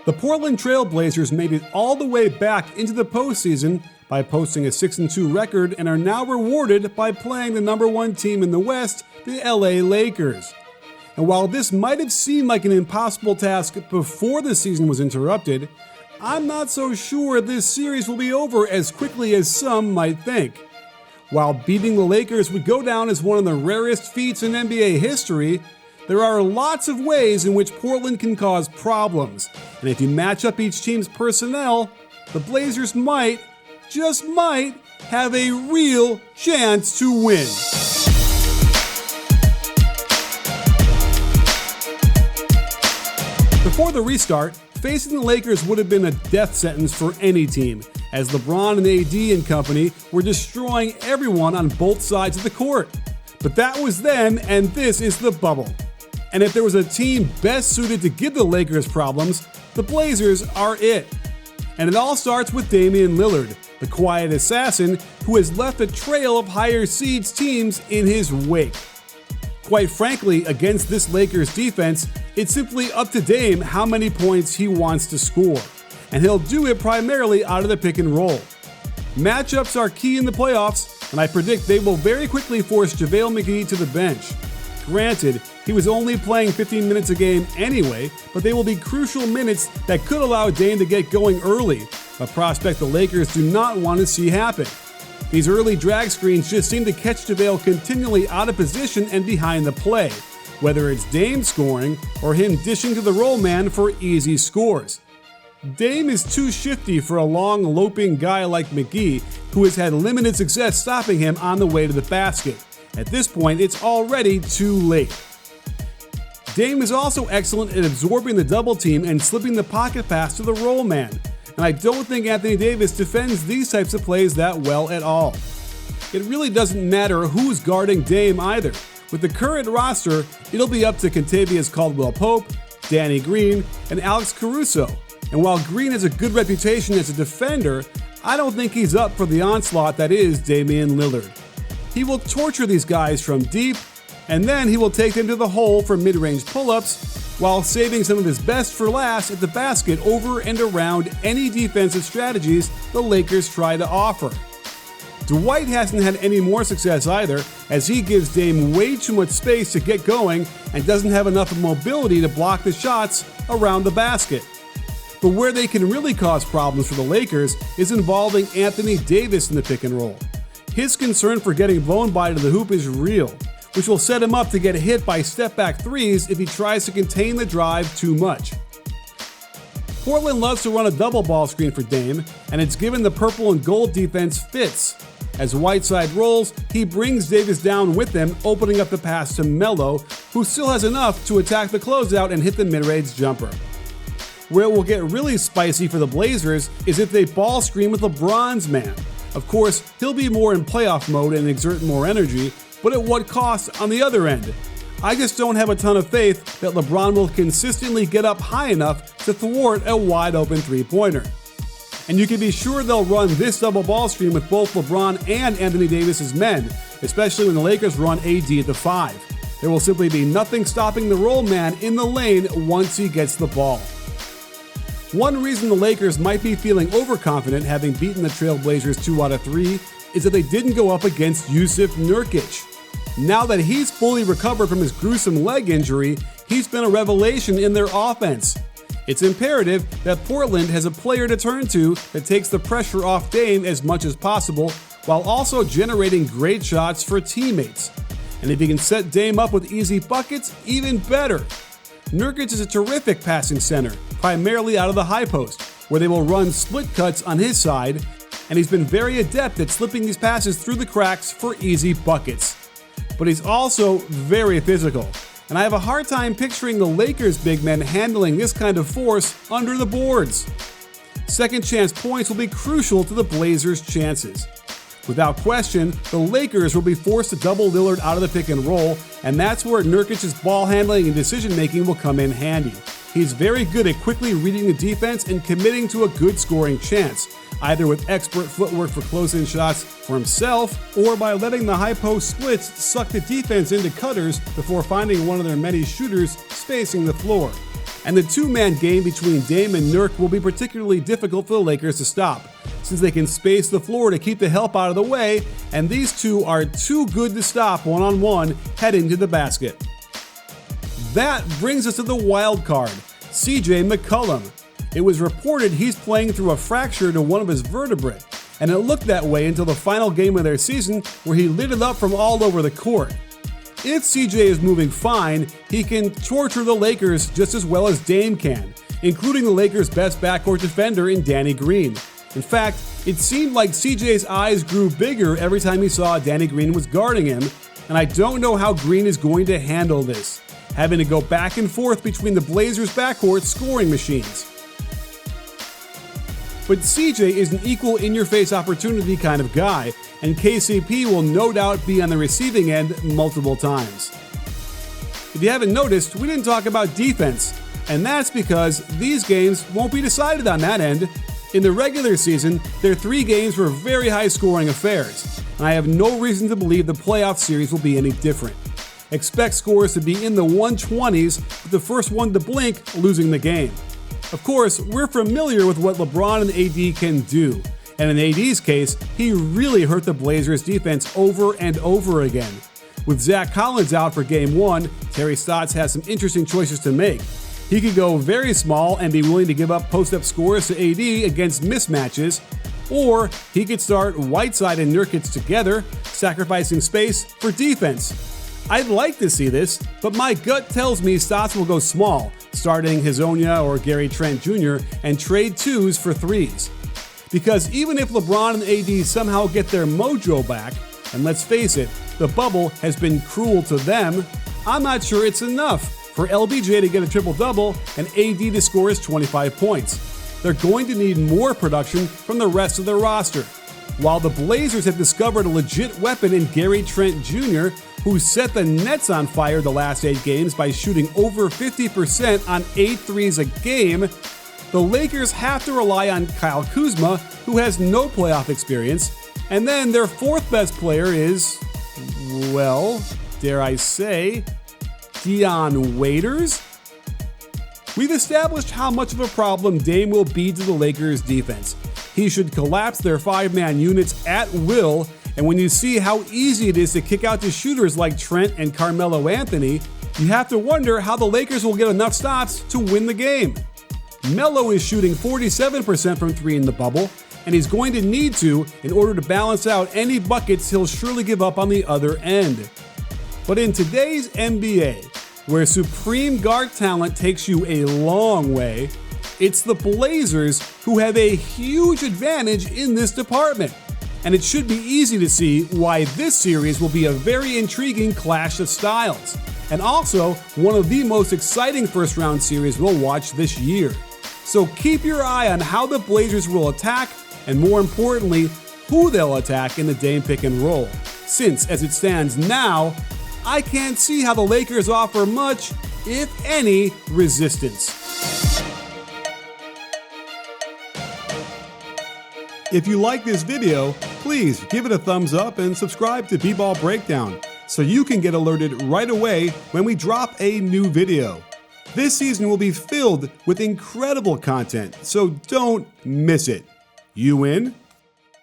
The Portland Trail Blazers made it all the way back into the postseason by posting a 6-2 record and are now rewarded by playing the number one team in the West, the LA Lakers. And while this might have seemed like an impossible task before the season was interrupted, I'm not so sure this series will be over as quickly as some might think. While beating the Lakers would go down as one of the rarest feats in NBA history, there are lots of ways in which Portland can cause problems, and if you match up each team's personnel, the Blazers might, just might, have a real chance to win. Before the restart, facing the Lakers would have been a death sentence for any team, as LeBron and AD and company were destroying everyone on both sides of the court. But that was then, and this is the bubble. And if there was a team best suited to give the Lakers problems, the Blazers are it. And it all starts with Damian Lillard, the quiet assassin who has left a trail of higher seeds teams in his wake. Quite frankly, against this Lakers defense, it's simply up to Dame how many points he wants to score, and he'll do it primarily out of the pick and roll. Matchups are key in the playoffs, and I predict they will very quickly force JaVale McGee to the bench. Granted, he was only playing 15 minutes a game anyway, but they will be crucial minutes that could allow Dame to get going early, a prospect the Lakers do not want to see happen. These early drag screens just seem to catch JaVale continually out of position and behind the play, whether it's Dame scoring or him dishing to the roll man for easy scores. Dame is too shifty for a long, loping guy like McGee, who has had limited success stopping him on the way to the basket. At this point, it's already too late. Dame is also excellent at absorbing the double team and slipping the pocket pass to the roll man, and I don't think Anthony Davis defends these types of plays that well at all. It really doesn't matter who's guarding Dame either. With the current roster, it'll be up to Kentavious Caldwell-Pope, Danny Green, and Alex Caruso. And while Green has a good reputation as a defender, I don't think he's up for the onslaught that is Damian Lillard. He will torture these guys from deep, and then he will take them to the hole for mid-range pull-ups, while saving some of his best for last at the basket over and around any defensive strategies the Lakers try to offer. Dwight hasn't had any more success either, as he gives Dame way too much space to get going and doesn't have enough mobility to block the shots around the basket. But where they can really cause problems for the Lakers is involving Anthony Davis in the pick and roll. His concern for getting blown by to the hoop is real, which will set him up to get hit by step-back threes if he tries to contain the drive too much. Portland loves to run a double ball screen for Dame, and it's given the purple and gold defense fits. As Whiteside rolls, he brings Davis down with him, opening up the pass to Melo, who still has enough to attack the closeout and hit the mid-range jumper. Where it will get really spicy for the Blazers is if they ball screen with LeBron's man. Of course, he'll be more in playoff mode and exert more energy, but at what cost on the other end? I just don't have a ton of faith that LeBron will consistently get up high enough to thwart a wide open three-pointer. And you can be sure they'll run this double ball screen with both LeBron and Anthony Davis's men, especially when the Lakers run AD at the 5. There will simply be nothing stopping the roll man in the lane once he gets the ball. One reason the Lakers might be feeling overconfident having beaten the Trail Blazers 2 out of 3 is that they didn't go up against Jusuf Nurkic. Now that he's fully recovered from his gruesome leg injury, he's been a revelation in their offense. It's imperative that Portland has a player to turn to that takes the pressure off Dame as much as possible, while also generating great shots for teammates. And if he can set Dame up with easy buckets, even better. Nurkic is a terrific passing center, primarily out of the high post, where they will run split cuts on his side, and he's been very adept at slipping these passes through the cracks for easy buckets. But he's also very physical, and I have a hard time picturing the Lakers' big men handling this kind of force under the boards. Second chance points will be crucial to the Blazers' chances. Without question, the Lakers will be forced to double Lillard out of the pick and roll, and that's where Nurkic's ball handling and decision-making will come in handy. He's very good at quickly reading the defense and committing to a good scoring chance, either with expert footwork for close-in shots for himself or by letting the high-post splits suck the defense into cutters before finding one of their many shooters spacing the floor. And the two-man game between Dame and Nurk will be particularly difficult for the Lakers to stop, since they can space the floor to keep the help out of the way, and these two are too good to stop one-on-one heading to the basket. That brings us to the wild card, CJ McCollum. It was reported he's playing through a fracture to one of his vertebrae, and it looked that way until the final game of their season where he lit it up from all over the court. If CJ is moving fine, he can torture the Lakers just as well as Dame can, including the Lakers' best backcourt defender in Danny Green. In fact, it seemed like CJ's eyes grew bigger every time he saw Danny Green was guarding him, and I don't know how Green is going to handle this, having to go back and forth between the Blazers' backcourt scoring machines. But CJ is an equal in-your-face opportunity kind of guy, and KCP will no doubt be on the receiving end multiple times. If you haven't noticed, we didn't talk about defense, and that's because these games won't be decided on that end. In the regular season, their 3 games were very high-scoring affairs, and I have no reason to believe the playoff series will be any different. Expect scores to be in the 120s, with the first one to blink losing the game. Of course, we're familiar with what LeBron and AD can do, and in AD's case, he really hurt the Blazers' defense over and over again. With Zach Collins out for Game 1, Terry Stotts has some interesting choices to make. He could go very small and be willing to give up post-up scores to AD against mismatches, or he could start Whiteside and Nurkic together, sacrificing space for defense. I'd like to see this, but my gut tells me Stotts will go small, starting Hezonja or Gary Trent Jr. and trade 2s for 3s. Because even if LeBron and AD somehow get their mojo back, and let's face it, the bubble has been cruel to them, I'm not sure it's enough for LBJ to get a triple-double and AD to score his 25 points. They're going to need more production from the rest of their roster. While the Blazers have discovered a legit weapon in Gary Trent Jr., who set the Nets on fire the last 8 games by shooting over 50% on 8 threes a game, the Lakers have to rely on Kyle Kuzma, who has no playoff experience, and then their 4th best player is, well, dare I say, Dion Waiters? We've established how much of a problem Dame will be to the Lakers' defense. He should collapse their 5-man units at will, and when you see how easy it is to kick out to shooters like Trent and Carmelo Anthony, you have to wonder how the Lakers will get enough stops to win the game. Melo is shooting 47% from 3 in the bubble, and he's going to need to in order to balance out any buckets he'll surely give up on the other end. But in today's NBA, where supreme guard talent takes you a long way, it's the Blazers who have a huge advantage in this department. And it should be easy to see why this series will be a very intriguing clash of styles, and also one of the most exciting first-round series we'll watch this year. So keep your eye on how the Blazers will attack, and more importantly, who they'll attack in the Dame pick and roll, since as it stands now, I can't see how the Lakers offer much, if any, resistance. If you like this video, please give it a thumbs up and subscribe to B-Ball Breakdown so you can get alerted right away when we drop a new video. This season will be filled with incredible content, so don't miss it. You in?